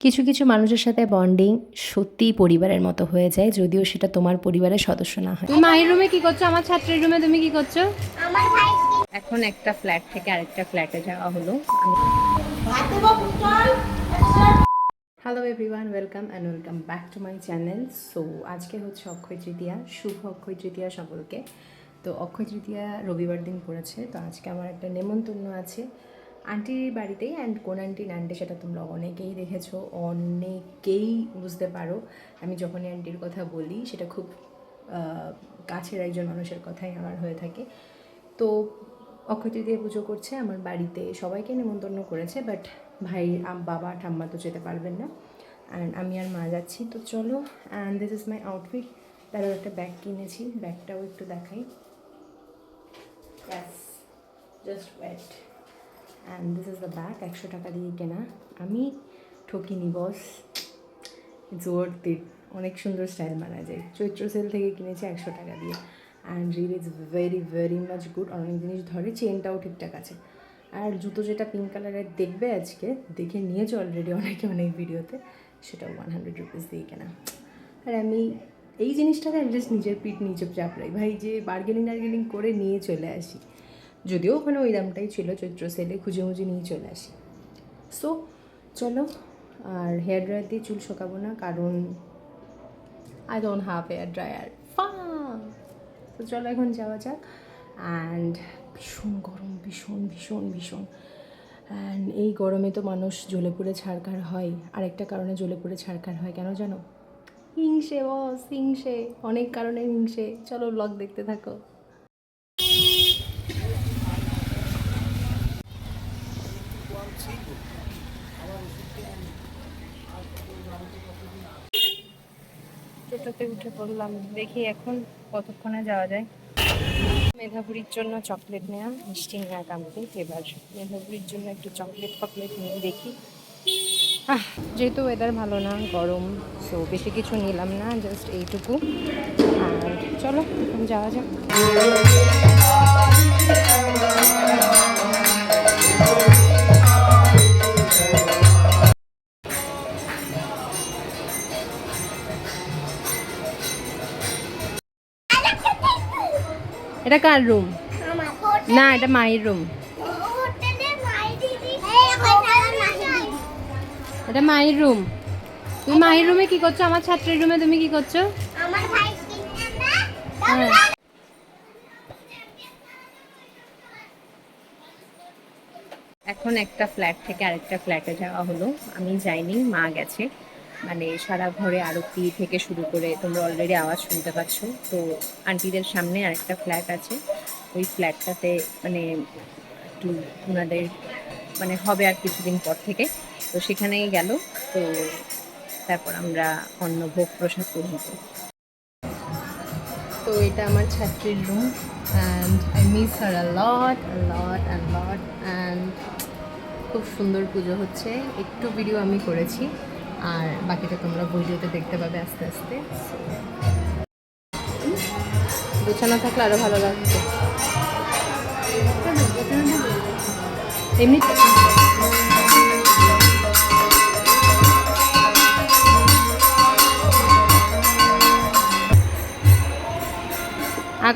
কিছু কিছু মানুষের সাথে বন্ডিং সত্যিই পরিবারের মতো হয়ে যায়, যদিও সেটা তোমার পরিবারের সদস্য না হয়। তুমি মায়ের রুমে কি করছো? আমার ছাত্রের রুমে তুমি কি করছো? আমার ভাই এখন একটা ফ্ল্যাট থেকে আরেকটা ফ্ল্যাটে যাওয়া হলো। Hello everyone, welcome and welcome back to my channel. So আজকে হচ্ছে অক্ষয় তৃতীয়া, শুভ অক্ষয় তৃতীয়া সকলকে। তো অক্ষয় তৃতীয়া রবিবার দিন পড়েছে, তো আজকে আমার একটা নেমন্তন্ন আছে আন্টির বাড়িতেই। অ্যান্ড কোন আন্টি আন্টি সেটা তোমরা অনেকেই দেখেছো, অনেকেই বুঝতে পারো আমি যখনই আন্টির কথা বলি সেটা খুব কাছের একজন মানুষের কথাই আমার হয়ে থাকে। তো অক্ষয় তৃতীয়া পুজো করছে আমার বাড়িতে, সবাইকে নেমন্তন্ন করেছে, বাট ভাই বাবা ঠাম্মা তো যেতে পারবেন না, অ্যান্ড আমি আর মা যাচ্ছি। তো চলো, and this is my outfit. তারও একটা ব্যাগ কিনেছি, ব্যাগটাও একটু দেখাই। ব্যাস, just wait. And this is the bag, 100 টাকা দিয়ে কেনা। আমি ঠকিনি বস, ইটস ওয়ার্থ ইট। অনেক সুন্দর স্টাইল মানা যায়। চৈত্র সেল থেকে কিনেছি 100 টাকা দিয়ে, and reel is very very much good. অনেক জিনিস ধরে, চেনটাও ঠিকঠাক আছে। আর জুতো যেটা পিঙ্ক কালারের দেখবে আজকে, দেখে নিয়েছো অলরেডি অনেকে অনেক ভিডিওতে, সেটা 100 রুপিস দিয়ে কেনা। আর আমি এই জিনিসটাকে জাস্ট নিজের পিঠ নিচে চাপড়াই ভাই, যে বার্গেনিং করে নিয়ে চলে আসি, যদিও ওখানে ওই দামটাই ছিল চৈত্র সেলে, খুঁজে নিয়ে চলে আসি। সো চলো, আর হেয়ার ড্রায়ার দিয়ে চুল শুকাবো না, কারণ I don't have hair dryer. তো চলো এখন যাওয়া যাক। অ্যান্ড ভীষণ গরম, ভীষণ ভীষণ ভীষণ। অ্যান্ড এই গরমে তো মানুষ জ্বলে পুড়ে ছারখার হয়। আরেকটা কারণে জ্বলে পুড়ে ছারখার হয় কেন জানো? হিংসে বস, হিংসে, অনেক কারণে হিংসে। চলো ব্লগ দেখতে থাকো। টোটোতে উঠে পড়লাম, দেখি এখন কতক্ষণে যাওয়া যায়। মেধাপুরীর জন্য চকলেট নেওয়া, মিষ্টি নেওয়া কমপ্লিট। এবার মেধাপুরীর জন্য একটু চকলেট নিয়ে দেখি। যেহেতু ওয়েদার ভালো না, গরম, সো বেশি কিছু নিলাম না, জাস্ট এইটুকু। আর চলো এখন যাওয়া যাক। এটা কার রুম? আমার না, এটা মায়ের রুম। হোটেলে মাই দিদি এই হোটেলে মাই এটা মায়ের রুম। তুমি মায়ের রুমে কি করছো? আমার ছাত্রের রুমে তুমি কি করছো? আমার ভাই কিনে না। হ্যাঁ। এখন একটা ফ্ল্যাট থেকে আরেকটা ফ্ল্যাটে যাওয়া হলো। আমি যাইনি, মা গেছে। মানে সারা ঘরে আরতি থেকে শুরু করে তোমরা অলরেডি আওয়াজ শুনতে পাচ্ছ। তো আন্টিদের সামনে আরেকটা ফ্ল্যাট আছে, ওই ফ্ল্যাটটাতে মানে একটু ওনাদের মানে হবে আর কিছুদিন পর থেকে, তো সেখানেই গেল। তো তারপর আমরা অন্নভোগ প্রসাদ গ্রহণ করি। তো এটা আমার ছাত্রীর room, and I miss her a lot and খুব সুন্দর পুজো হচ্ছে। একটু ভিডিও আমি করেছি, আর বাকিটা তোমরা ভিডিওতে দেখতে পাবে আস্তে আস্তে। গোছানো থাকলে আরও ভালো লাগতো। এমনি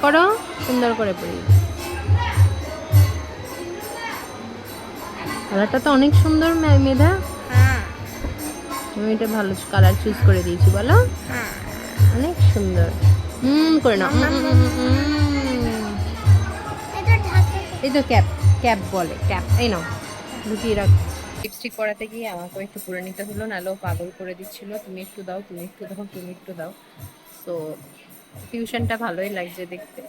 করো, সুন্দর করে পড়ি। কালারটা তো অনেক সুন্দর মেধা। হ্যাঁ আমি এটা ভালো কালার চুজ করে দিয়েছি, বলো। হ্যাঁ অনেক সুন্দর। করে নাও। এটা ঢাকা এই তো ক্যাপ বলে, ক্যাপ। এই নাও, লুকিয়ে রাখ। লিপস্টিক পরাতে গিয়ে আমাকেও একটু পুরো নিতে হলো, নাহলেও পাগল করে দিচ্ছিল, তুমি একটু দাও, তুমি একটু দাও, তুমি একটু দাও। তো টিউশনটা ভালোই লাগছে দেখতে।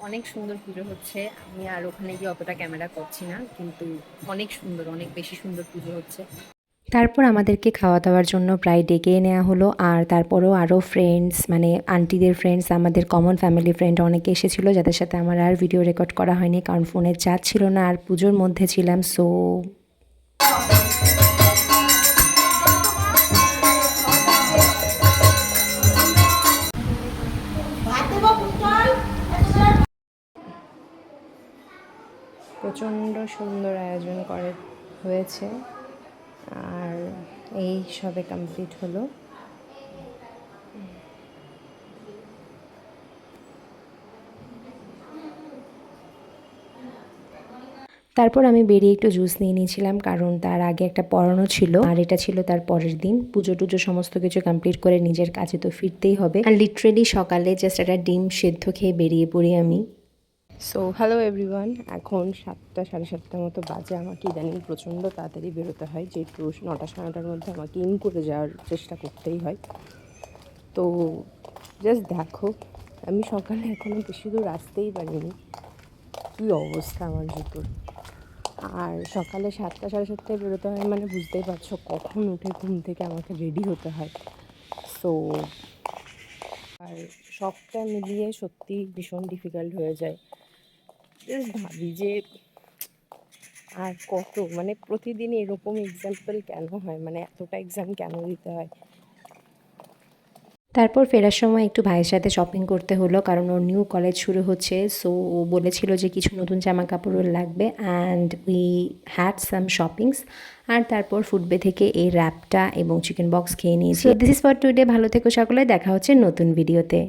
অনেক সুন্দর পুজো হচ্ছে। আমি আর ওখানে গিয়ে অতটা ক্যামেরা করছি না, কিন্তু অনেক সুন্দর, অনেক বেশি সুন্দর পুজো হচ্ছে। তারপর আমাদেরকে খাওয়া দাওয়ার জন্য প্রায় ডেকে নেওয়া হলো, আর তারপরও আরও ফ্রেন্ডস, মানে আন্টিদের ফ্রেন্ডস, আমাদের কমন ফ্যামিলি ফ্রেন্ড অনেকে এসেছিলো, যাদের সাথে আমার আর ভিডিও রেকর্ড করা হয়নি, কারণ ফোনের চার্জ ছিল না আর পুজোর মধ্যে ছিলাম। সো প্রচণ্ড সুন্দর আয়োজন হয়েছে, আর এই সবে কমপ্লিট হলো। তারপর আমি বেরিয়ে একটু জুস নিয়ে নিয়েছিলাম, কারণ তার আগে একটা পড়ানো ছিল আর এটা ছিল তার পরের দিন। পুজো টুজো সমস্ত কিছু কমপ্লিট করে নিজের কাছে তো ফিরতেই হবে। আর লিটারেলি সকালে জাস্ট একটা ডিম সেদ্ধ খেয়ে বেরিয়ে পড়ি আমি। সো হ্যালো এভরিওয়ান, এখন 7টা সাড়ে 7টার মতো বাজে। আমাকে ইদানিং প্রচণ্ড তাড়াতাড়ি বেরোতে হয়, যেহেতু 9টা সাড়ে 9টার মধ্যে আমাকে ইন করে যাওয়ার চেষ্টা করতেই হয়। তো জাস্ট দেখো, আমি সকালে এখনও বেশি দূর আসতেই পারিনি, কী অবস্থা আমার জুতোর। আর সকালে 7টা সাড়ে 7টায় বেরোতে হয় মানে বুঝতেই পারছো কখন উঠে ঘুম থেকে আমাকে রেডি হতে হয়। সো আর সবটা মিলিয়ে সত্যি ভীষণ ডিফিকাল্ট হয়ে যায়। জাস্ট ভাবি যে আর কত, মানে প্রতিদিন এরকম এক্সাম্পল কেন হয়, মানে এতটা এক্সাম কেন দিতে হয়। তারপর ফেরার সময় একটু ভাইয়ের সাথে শপিং করতে হলো, কারণ ওর নিউ কলেজ শুরু হচ্ছে। সো ও বলেছিল যে কিছু নতুন জামা কাপড়ও লাগবে, অ্যান্ড উই হ্যাড সাম শপিংস। আর তারপর ফুডবে থেকে এই র্যাপটা এবং চিকেন বক্স খেয়ে নিয়েছি। This is for today. ভালো থেকো সকলে, দেখা হচ্ছে নতুন ভিডিওতে।